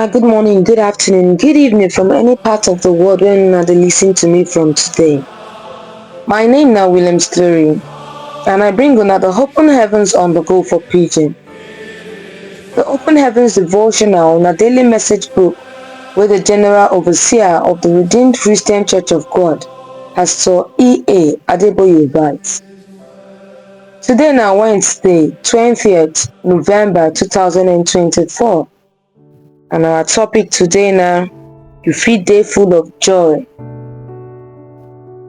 una good morning, good afternoon, good evening from any part of the world where una dey listen to me from today. My name na Williams Glory, and I bring una the Open Heavens on the Go for Pidgin. The Open Heavens Devotional na daily message book wey the General Overseer of the Redeemed Christian Church of God, Pastor E.A. Adeboye writes. Today na Wednesday, 20th November 2024. And our topic today na you fit dey full of joy.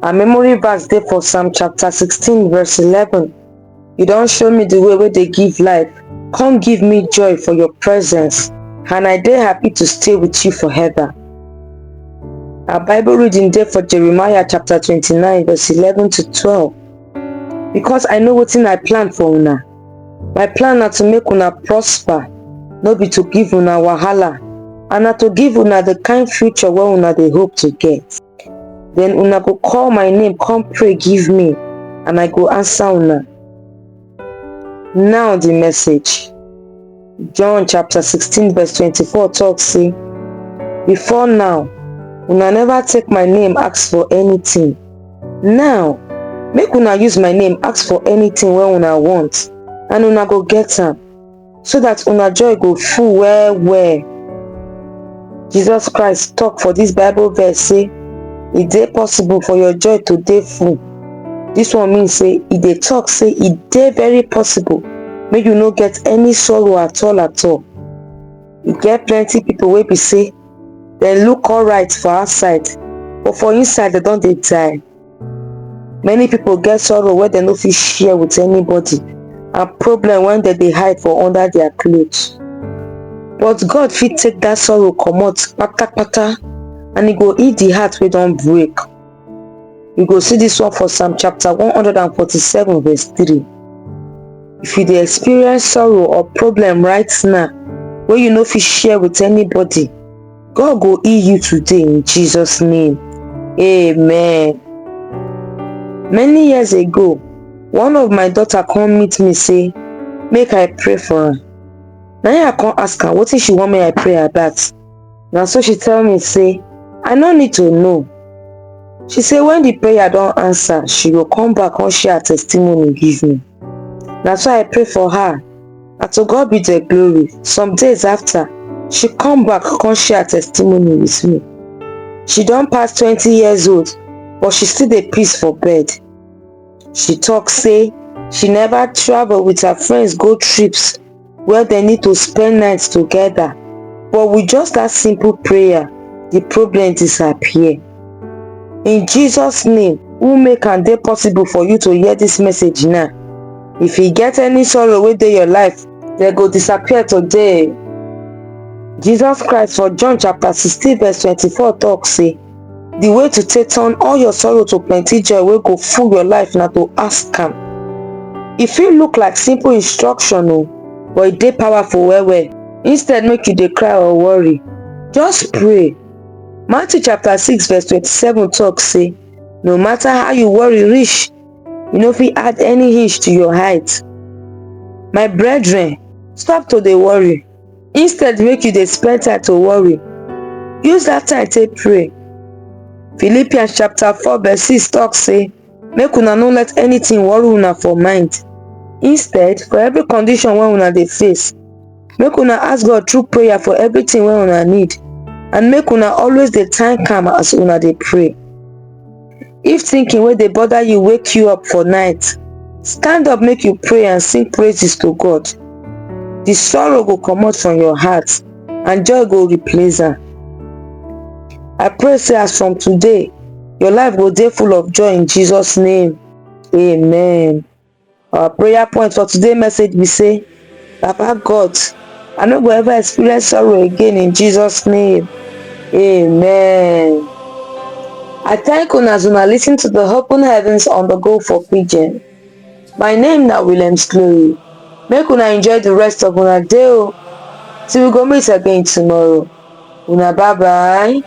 Our memory verse dey for Psalm chapter 16 verse 11. You don show me the way wey dey give life, come give me joy for your presence, and I dey happy to stay with you forever. Our Bible reading dey for Jeremiah chapter 29 verse 11 to 12. Because I know wetin I plan for una. My plan na to make una prosper, no be to give una wahala, and na to give una the kind future wey una dey hope to get. Then una go call my name, come pray give me, and I go answer una. Now the message. John chapter 16 verse 24 talk say, before now, una never take my name ask for anything. Now, make una use my name ask for anything wey una want, and una go get am, so that una joy go full well well. Jesus Christ talk for this Bible verse say, e dey possible for your joy to dey full. This one mean say e dey talk say e dey very possible make you no get any sorrow at all at all. E get plenty people wey be say dem look alright for outside, but for inside dem don dey die. Many people get sorrow wey dem no fit share with anybody, and problem when dem dey hide for under their clothes. But God fit take that sorrow comot kpatakpata, and e go heal the heart wey don break. You go see this one for Psalm chapter 147 verse 3. If you dey experience sorrow or problem right now wey you no fit share with anybody, God go heal you today in Jesus' name. Amen. Many years ago, one of my daughter come meet me say make I pray for her. Na I come ask her wetin she want make I pray about. Na so she tell me say I no need to know. She say when the prayer don answer, she go come back come share her testimony give me. Na so I pray for her, and to God be the glory. Some days after, she come back come share her testimony with me. She don pass 20 years old, but she still dey peace for bed. She talk say she never travel with her friends go trips where they need to spend nights together, but with just that simple prayer, the problem disappear. In Jesus' name, who make am dey possible for you to hear this message now. If you get any sorrow wey dey your life, they go disappear today. Jesus Christ for John chapter 16 verse 24 talk say, the way to take turn all your sorrow to plenty joy wey go full your life na to ask am. E fit look like simple instruction o, but e dey powerful well well. Instead make you dey cry or worry, just pray. Matthew chapter 6 verse 27 talk say, no matter how you worry reach, you no fit add any inch to your height. My brethren, stop to dey worry. Instead make you dey spend time to worry. Use that time take pray. Philippians chapter 4 verse 6 talk say, make una no let anything worry una for mind. Instead, for every condition wey una dey face, make una ask God through prayer for everything wey una need, and make una always dey thank am as una dey pray. If thinking wey dey bother you wake you up for night, stand up make you pray and sing praises to God. The sorrow go comot from your heart, and joy go replace am. I pray say as from today, your life go dey full of joy in Jesus' name. Amen. Our prayer point for today's message be say, Papa God, I no go ever experience sorrow again in Jesus' name. Amen. I thank una as una lis ten to the Open Heavens on the Go for Pidgin. My name na Williams Glory. Make una enjoy the rest of una day o. Till we go meet again tomorrow. Una bye bye.